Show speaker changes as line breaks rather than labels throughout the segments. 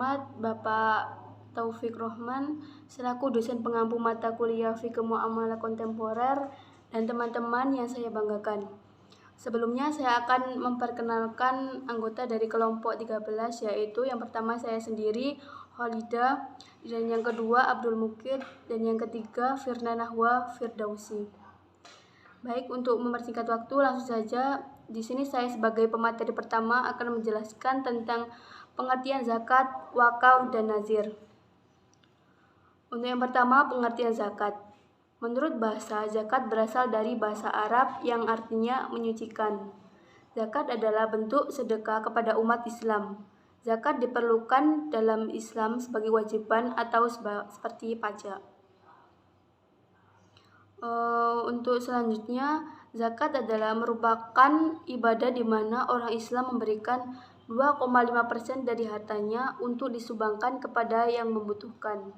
hormat Bapak Taufik Rohman selaku dosen pengampu mata kuliah Fikih Muamalah Kontemporer dan teman-teman yang saya banggakan. Sebelumnya saya akan memperkenalkan anggota dari kelompok 13, yaitu yang pertama saya sendiri, Holida, dan yang kedua Abdul Mukid, dan yang ketiga Firna Nahwa Firdausi. Baik, untuk mempersingkat waktu langsung saja. Di sini saya sebagai pemateri pertama akan menjelaskan tentang pengertian zakat, wakaf, dan nazir. Untuk yang pertama, pengertian zakat. Menurut bahasa, zakat berasal dari bahasa Arab yang artinya menyucikan. Zakat adalah bentuk sedekah kepada umat Islam. Zakat diperlukan dalam Islam sebagai wajiban atau seperti pajak. Untuk selanjutnya, zakat adalah merupakan ibadah di mana orang Islam memberikan 2,5% dari hartanya untuk disumbangkan kepada yang membutuhkan.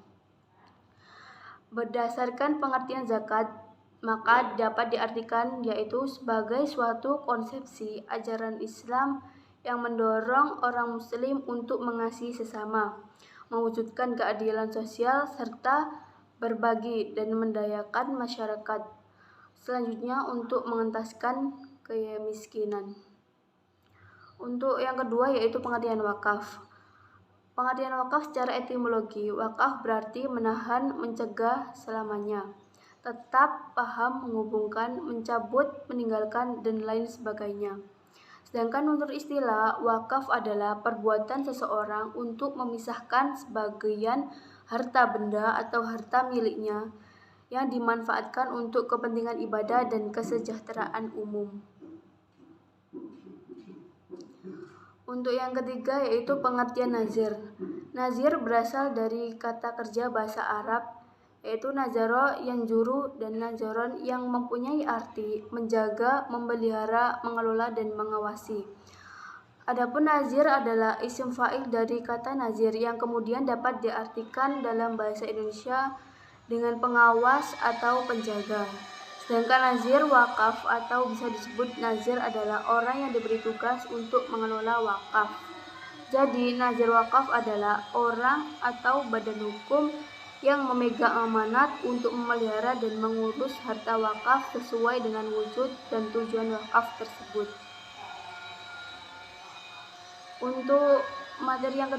Berdasarkan pengertian zakat, maka dapat diartikan yaitu sebagai suatu konsepsi ajaran Islam yang mendorong orang Muslim untuk mengasihi sesama, mewujudkan keadilan sosial, serta berbagi dan mendayakan masyarakat. Selanjutnya, untuk mengentaskan kemiskinan. Untuk yang kedua yaitu pengertian wakaf. Pengertian wakaf secara etimologi, wakaf berarti menahan, mencegah selamanya. Tetap, paham, menghubungkan, mencabut, meninggalkan, dan lain sebagainya. Sedangkan menurut istilah, wakaf adalah perbuatan seseorang untuk memisahkan sebagian harta benda atau harta miliknya yang dimanfaatkan untuk kepentingan ibadah dan kesejahteraan umum. Untuk yang ketiga yaitu pengertian nazir. Nazir berasal dari kata kerja bahasa Arab yaitu nazaro yang juru dan nazaron yang mempunyai arti menjaga, memelihara, mengelola, dan mengawasi. Adapun nazir adalah isim fa'il dari kata nazir yang kemudian dapat diartikan dalam bahasa Indonesia dengan pengawas atau penjaga. Sedangkan nazir wakaf atau bisa disebut nazir adalah orang yang diberi tugas untuk mengelola wakaf. Jadi nazir wakaf adalah orang atau badan hukum yang memegang amanat untuk memelihara dan mengurus harta wakaf sesuai dengan wujud dan tujuan wakaf tersebut. Untuk materi yang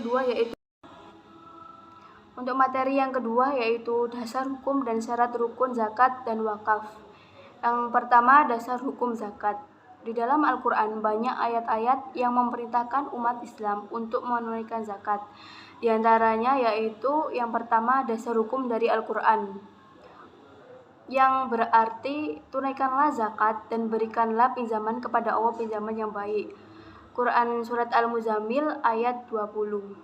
kedua yaitu dasar hukum dan syarat rukun zakat dan wakaf. Yang pertama, dasar hukum zakat. Di dalam Al-Quran banyak ayat-ayat yang memerintahkan umat Islam untuk menunaikan zakat. Di antaranya yaitu yang pertama, dasar hukum dari Al-Quran, yang berarti tunaikanlah zakat dan berikanlah pinjaman kepada Allah pinjaman yang baik. Quran Surat Al-Muzammil ayat 20.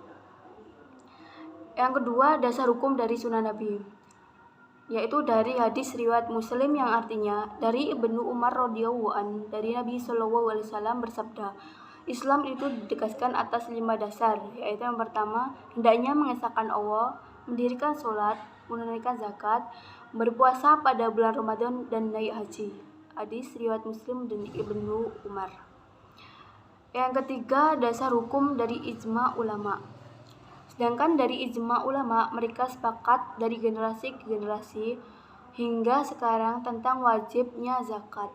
Yang kedua, dasar hukum dari sunnah Nabi, yaitu dari hadis riwayat Muslim yang artinya dari Ibnu Umar radhiyallahu an dari Nabi SAW bersabda, Islam itu ditegaskan atas 5 dasar, yaitu yang pertama, hendaknya mengesahkan Allah, mendirikan sholat, menunaikan zakat, berpuasa pada bulan Ramadan, dan naik haji. Hadis riwayat Muslim dan Ibnu Umar. Yang ketiga, dasar hukum dari ijma ulama. Sedangkan dari ijma ulama, mereka sepakat dari generasi ke generasi hingga sekarang tentang wajibnya zakat.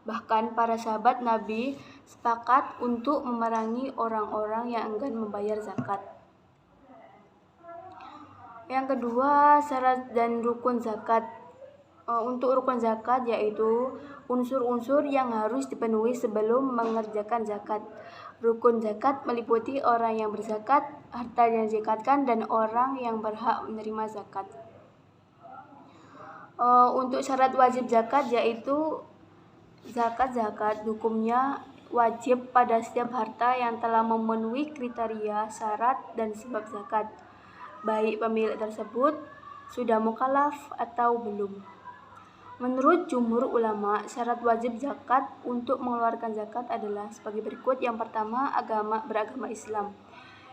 Bahkan para sahabat Nabi sepakat untuk memerangi orang-orang yang enggan membayar zakat. Yang kedua, syarat dan rukun zakat. Untuk rukun zakat yaitu unsur-unsur yang harus dipenuhi sebelum mengerjakan zakat. Rukun zakat meliputi orang yang berzakat, harta yang dizakatkan, dan orang yang berhak menerima zakat. Untuk syarat wajib zakat yaitu zakat hukumnya wajib pada setiap harta yang telah memenuhi kriteria, syarat, dan sebab zakat, baik pemilik tersebut sudah mukallaf atau belum. Menurut jumhur ulama, syarat wajib zakat untuk mengeluarkan zakat adalah sebagai berikut. Yang pertama, beragama Islam.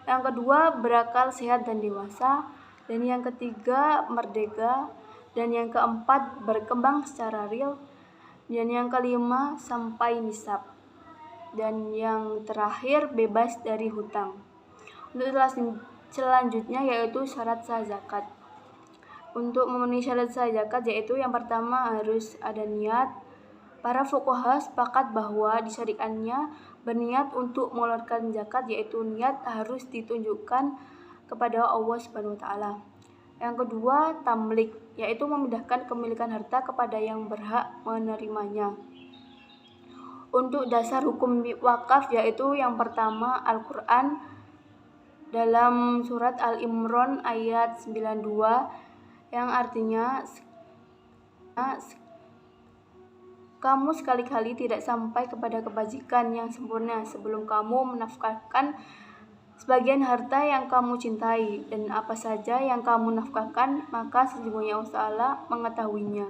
Yang kedua, berakal sehat dan dewasa. Dan yang ketiga, merdeka. Dan yang keempat, berkembang secara real. Dan yang kelima, sampai nisab. Dan yang terakhir, bebas dari hutang. Untuk Selanjutnya yaitu syarat sah zakat. Untuk memenuhi syarat sah zakat yaitu yang pertama harus ada niat. Para fuqaha sepakat bahwa disyariatkannya berniat untuk mengeluarkan zakat, yaitu niat harus ditunjukkan kepada Allah Subhanahu wa taala. Yang kedua, tamlik, yaitu memindahkan kepemilikan harta kepada yang berhak menerimanya. Untuk dasar hukum wakaf yaitu yang pertama Al-Qur'an dalam surat Al-Imran ayat 92 yang artinya kamu sekali-kali tidak sampai kepada kebajikan yang sempurna sebelum kamu menafkahkan sebagian harta yang kamu cintai, dan apa saja yang kamu nafkahkan maka sesungguhnya Allah Ta'ala mengetahuinya.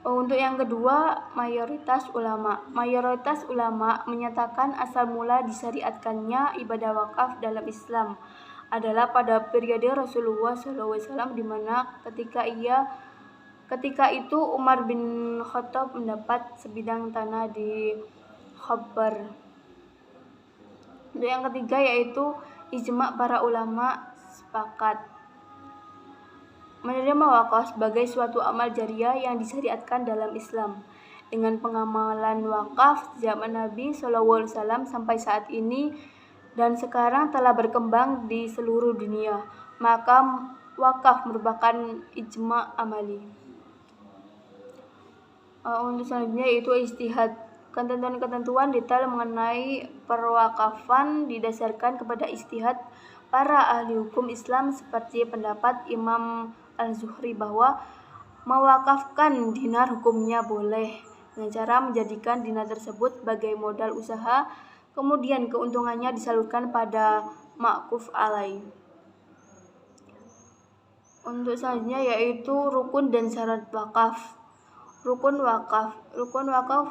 Untuk yang kedua, mayoritas ulama menyatakan asal mula disyariatkannya ibadah wakaf dalam Islam adalah pada periode Rasulullah SAW, di mana ketika itu Umar bin Khattab mendapat sebidang tanah di Khaybar. Untuk yang ketiga yaitu ijma' para ulama sepakat menerima wakaf sebagai suatu amal jariah yang disyariatkan dalam Islam. Dengan pengamalan wakaf zaman Nabi SAW sampai saat ini dan sekarang telah berkembang di seluruh dunia, maka wakaf merupakan ijma' amali. Untuk selanjutnya yaitu ijtihad. Ketentuan-ketentuan detail mengenai perwakafan didasarkan kepada ijtihad para ahli hukum Islam, seperti pendapat Imam Al-Zuhri bahwa mewakafkan dinar hukumnya boleh dengan cara menjadikan dinar tersebut sebagai modal usaha, kemudian keuntungannya disalurkan pada ma'kuf alaih. Untuk selanjutnya yaitu rukun dan syarat wakaf. Rukun wakaf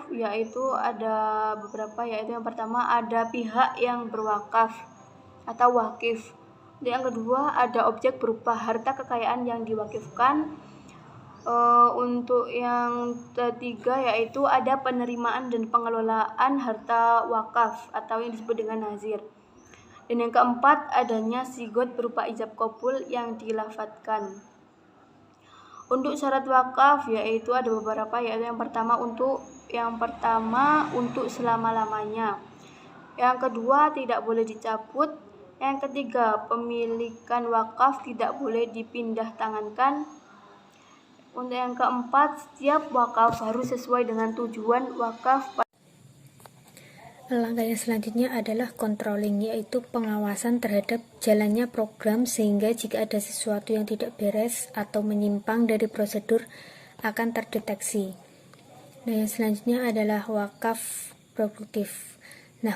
yaitu ada beberapa, yaitu yang pertama ada pihak yang berwakaf atau wakif. Yang kedua ada objek berupa harta kekayaan yang diwakifkan. Untuk yang ketiga yaitu ada penerimaan dan pengelolaan harta wakaf atau yang disebut dengan nazir. Dan yang keempat adanya sigot berupa ijab qabul yang dilafadzkan. Untuk syarat wakaf yaitu ada beberapa, yaitu yang pertama untuk selama-lamanya. Yang kedua tidak boleh dicabut. Yang ketiga pemilikan wakaf tidak boleh dipindah tangankan. Untuk yang keempat setiap wakaf harus sesuai dengan tujuan wakaf.
Langkah yang selanjutnya adalah controlling, yaitu pengawasan terhadap jalannya program, sehingga jika ada sesuatu yang tidak beres atau menyimpang dari prosedur akan terdeteksi. Nah, yang selanjutnya adalah wakaf produktif. Nah,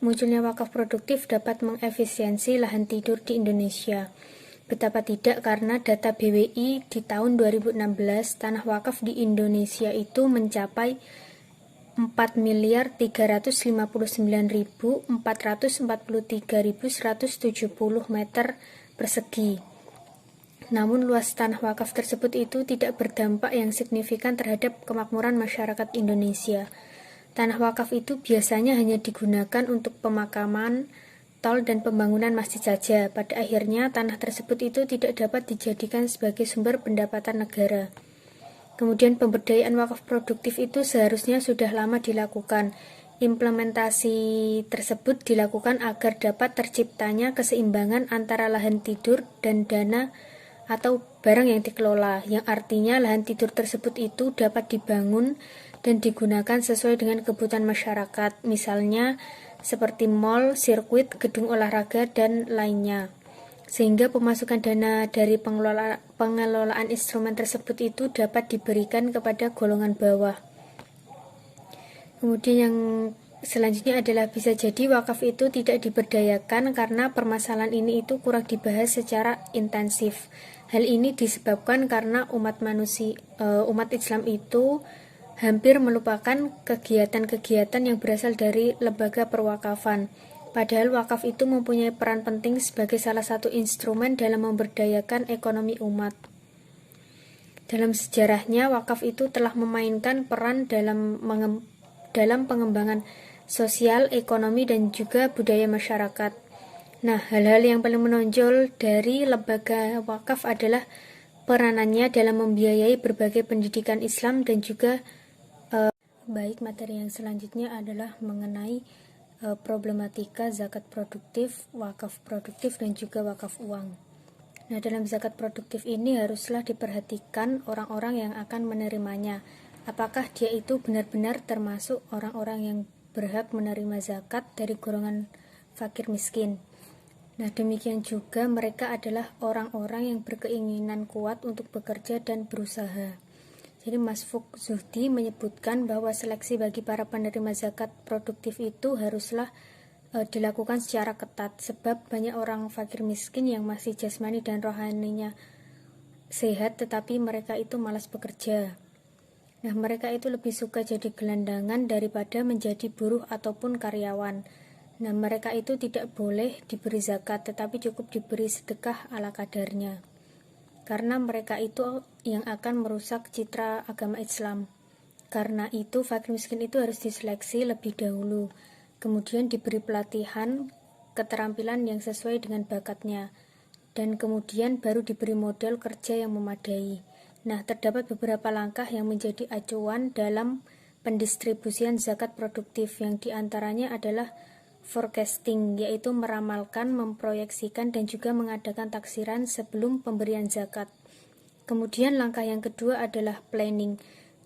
munculnya wakaf produktif dapat mengefisiensi lahan tidur di Indonesia. Betapa tidak, karena data BWI di tahun 2016 tanah wakaf di Indonesia itu mencapai 4.359.443.170 meter persegi. Namun luas tanah wakaf tersebut itu tidak berdampak yang signifikan terhadap kemakmuran masyarakat Indonesia. Tanah wakaf itu biasanya hanya digunakan untuk pemakaman, tol, dan pembangunan masjid saja. Pada akhirnya tanah tersebut itu tidak dapat dijadikan sebagai sumber pendapatan negara. Kemudian pemberdayaan wakaf produktif itu seharusnya sudah lama dilakukan. Implementasi tersebut dilakukan agar dapat terciptanya keseimbangan antara lahan tidur dan dana atau barang yang dikelola, yang artinya lahan tidur tersebut itu dapat dibangun dan digunakan sesuai dengan kebutuhan masyarakat, misalnya seperti mal, sirkuit, gedung olahraga, dan lainnya. Sehingga pemasukan dana dari pengelolaan instrumen tersebut itu dapat diberikan kepada golongan bawah. Kemudian yang selanjutnya adalah bisa jadi wakaf itu tidak diberdayakan karena permasalahan ini itu kurang dibahas secara intensif. Hal ini disebabkan karena umat Islam itu hampir melupakan kegiatan-kegiatan yang berasal dari lembaga perwakafan. Padahal wakaf itu mempunyai peran penting sebagai salah satu instrumen dalam memberdayakan ekonomi umat. Dalam sejarahnya, wakaf itu telah memainkan peran dalam pengembangan sosial, ekonomi, dan juga budaya masyarakat. Nah, hal-hal yang paling menonjol dari lembaga wakaf adalah peranannya dalam membiayai berbagai pendidikan Islam dan juga baik. Materi yang selanjutnya adalah mengenai problematika zakat produktif, wakaf produktif, dan juga wakaf uang. Nah, dalam zakat produktif ini haruslah diperhatikan orang-orang yang akan menerimanya. Apakah dia itu benar-benar termasuk orang-orang yang berhak menerima zakat dari golongan fakir miskin. Nah, demikian juga mereka adalah orang-orang yang berkeinginan kuat untuk bekerja dan berusaha. Jadi Mas Fuk Zuhdi menyebutkan bahwa seleksi bagi para penerima zakat produktif itu haruslah dilakukan secara ketat, sebab banyak orang fakir miskin yang masih jasmani dan rohaninya sehat tetapi mereka itu malas bekerja. Nah, mereka itu lebih suka jadi gelandangan daripada menjadi buruh ataupun karyawan. Nah, mereka itu tidak boleh diberi zakat tetapi cukup diberi sedekah ala kadarnya, karena mereka itu yang akan merusak citra agama Islam. Karena itu fakir miskin itu harus diseleksi lebih dahulu, kemudian diberi pelatihan keterampilan yang sesuai dengan bakatnya, dan kemudian baru diberi modal kerja yang memadai. Nah, terdapat beberapa langkah yang menjadi acuan dalam pendistribusian zakat produktif, yang diantaranya adalah forecasting, yaitu meramalkan, memproyeksikan, dan juga mengadakan taksiran sebelum pemberian zakat. Kemudian langkah yang kedua adalah planning,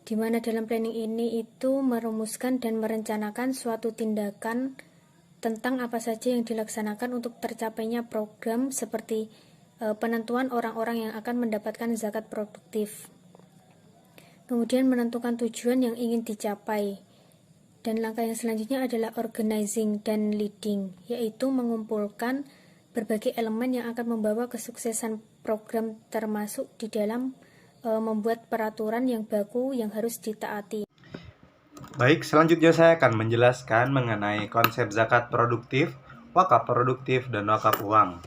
di mana dalam planning ini itu merumuskan dan merencanakan suatu tindakan tentang apa saja yang dilaksanakan untuk tercapainya program, seperti penentuan orang-orang yang akan mendapatkan zakat produktif. Kemudian menentukan tujuan yang ingin dicapai. Dan langkah yang selanjutnya adalah organizing dan leading, yaitu mengumpulkan berbagai elemen yang akan membawa kesuksesan program, termasuk di dalam membuat peraturan yang baku yang harus ditaati.
Baik, selanjutnya saya akan menjelaskan mengenai konsep zakat produktif, wakaf produktif, dan wakaf uang.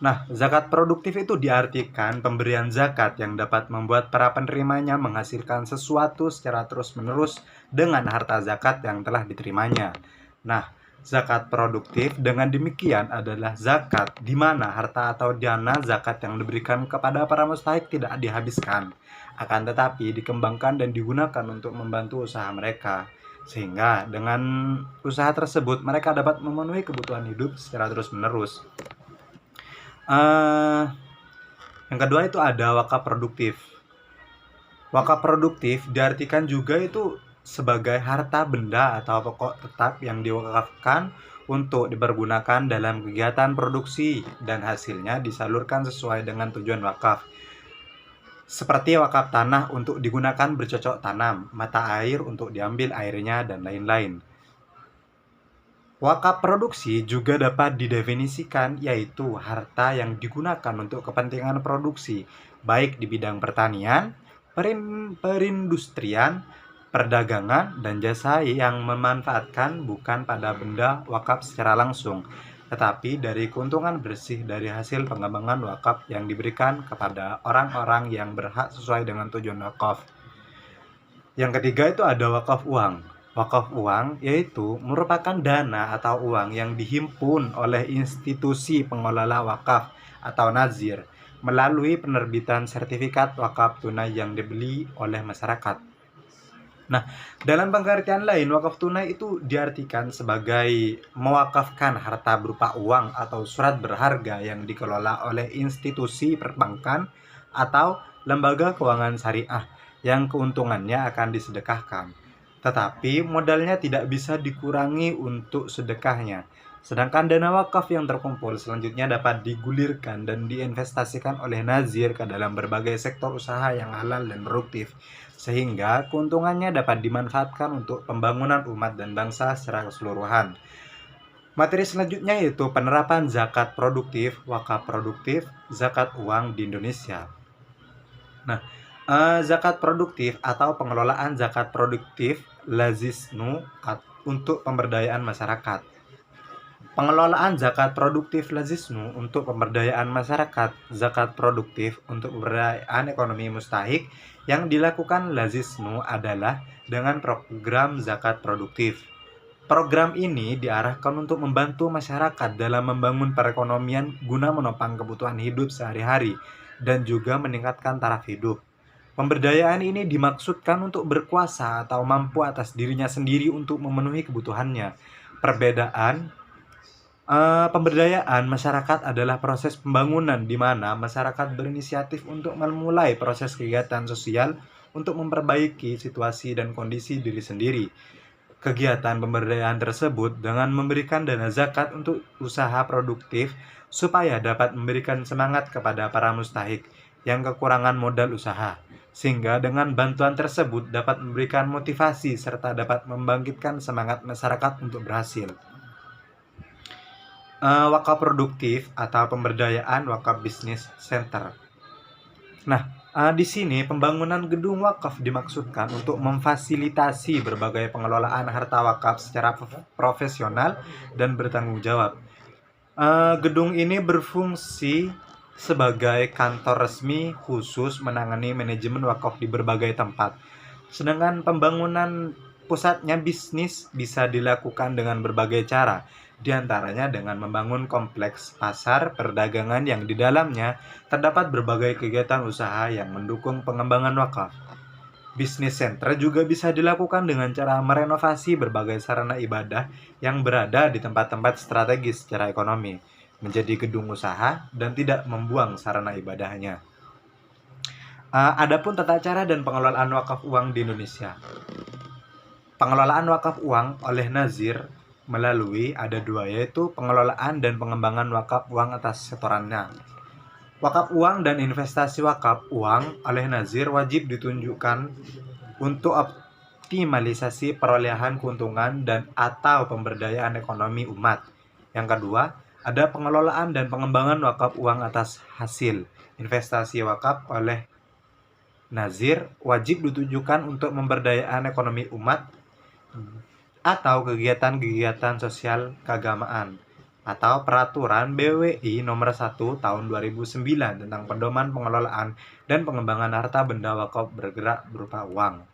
Nah, zakat produktif itu diartikan pemberian zakat yang dapat membuat para penerimanya menghasilkan sesuatu secara terus-menerus dengan harta zakat yang telah diterimanya. Nah, zakat produktif dengan demikian adalah zakat di mana harta atau dana zakat yang diberikan kepada para mustahik tidak dihabiskan, akan tetapi dikembangkan dan digunakan untuk membantu usaha mereka. Sehingga dengan usaha tersebut mereka dapat memenuhi kebutuhan hidup secara terus-menerus. Yang kedua itu ada wakaf produktif. Wakaf produktif diartikan juga itu sebagai harta benda atau pokok tetap yang diwakafkan untuk dipergunakan dalam kegiatan produksi dan hasilnya disalurkan sesuai dengan tujuan wakaf. Seperti wakaf tanah untuk digunakan bercocok tanam, mata air untuk diambil airnya, dan lain-lain. Wakaf produksi juga dapat didefinisikan yaitu harta yang digunakan untuk kepentingan produksi, baik di bidang pertanian, perindustrian, perdagangan, dan jasa yang memanfaatkan bukan pada benda wakaf secara langsung, tetapi dari keuntungan bersih dari hasil pengembangan wakaf yang diberikan kepada orang-orang yang berhak sesuai dengan tujuan wakaf. Yang ketiga itu ada wakaf uang. Wakaf uang yaitu merupakan dana atau uang yang dihimpun oleh institusi pengelola wakaf atau nazir melalui penerbitan sertifikat wakaf tunai yang dibeli oleh masyarakat. Nah, dalam pengertian lain, wakaf tunai itu diartikan sebagai mewakafkan harta berupa uang atau surat berharga yang dikelola oleh institusi perbankan atau lembaga keuangan syariah yang keuntungannya akan disedekahkan. Tetapi modalnya tidak bisa dikurangi untuk sedekahnya. Sedangkan dana wakaf yang terkumpul selanjutnya dapat digulirkan dan diinvestasikan oleh nazir ke dalam berbagai sektor usaha yang halal dan produktif, sehingga keuntungannya dapat dimanfaatkan untuk pembangunan umat dan bangsa secara keseluruhan. Materi selanjutnya yaitu penerapan zakat produktif, wakaf produktif, zakat uang di Indonesia. Nah, zakat produktif atau pengelolaan zakat produktif lazisnu untuk pemberdayaan masyarakat. Pengelolaan zakat produktif lazisnu untuk pemberdayaan masyarakat, zakat produktif untuk pemberdayaan ekonomi mustahik yang dilakukan lazisnu adalah dengan program zakat produktif. Program ini diarahkan untuk membantu masyarakat dalam membangun perekonomian guna menopang kebutuhan hidup sehari-hari dan juga meningkatkan taraf hidup. Pemberdayaan ini dimaksudkan untuk berkuasa atau mampu atas dirinya sendiri untuk memenuhi kebutuhannya. Pemberdayaan masyarakat adalah proses pembangunan di mana masyarakat berinisiatif untuk memulai proses kegiatan sosial untuk memperbaiki situasi dan kondisi diri sendiri. Kegiatan pemberdayaan tersebut dengan memberikan dana zakat untuk usaha produktif supaya dapat memberikan semangat kepada para mustahik yang kekurangan modal usaha, sehingga dengan bantuan tersebut dapat memberikan motivasi serta dapat membangkitkan semangat masyarakat untuk berhasil. Wakaf produktif atau pemberdayaan wakaf bisnis center. Nah, di sini pembangunan gedung wakaf dimaksudkan untuk memfasilitasi berbagai pengelolaan harta wakaf secara profesional dan bertanggung jawab. Gedung ini berfungsi sebagai kantor resmi khusus menangani manajemen wakaf di berbagai tempat. Sedangkan pembangunan pusatnya bisnis bisa dilakukan dengan berbagai cara, di antaranya dengan membangun kompleks pasar perdagangan yang di dalamnya terdapat berbagai kegiatan usaha yang mendukung pengembangan wakaf. Bisnis center juga bisa dilakukan dengan cara merenovasi berbagai sarana ibadah yang berada di tempat-tempat strategis secara ekonomi, menjadi gedung usaha dan tidak membuang sarana ibadahnya. Adapun tata cara dan pengelolaan wakaf uang di Indonesia. Pengelolaan wakaf uang oleh Nazir melalui ada dua, yaitu pengelolaan dan pengembangan wakaf uang atas setorannya. Wakaf uang dan investasi wakaf uang oleh Nazir wajib ditunjukkan untuk optimalisasi perolehan keuntungan dan atau pemberdayaan ekonomi umat. Yang kedua, ada pengelolaan dan pengembangan wakaf uang atas hasil. Investasi wakaf oleh Nazir wajib ditujukan untuk pemberdayaan ekonomi umat atau kegiatan-kegiatan sosial keagamaan atau peraturan BWI nomor 1 tahun 2009 tentang pedoman pengelolaan dan pengembangan harta benda wakaf bergerak berupa uang.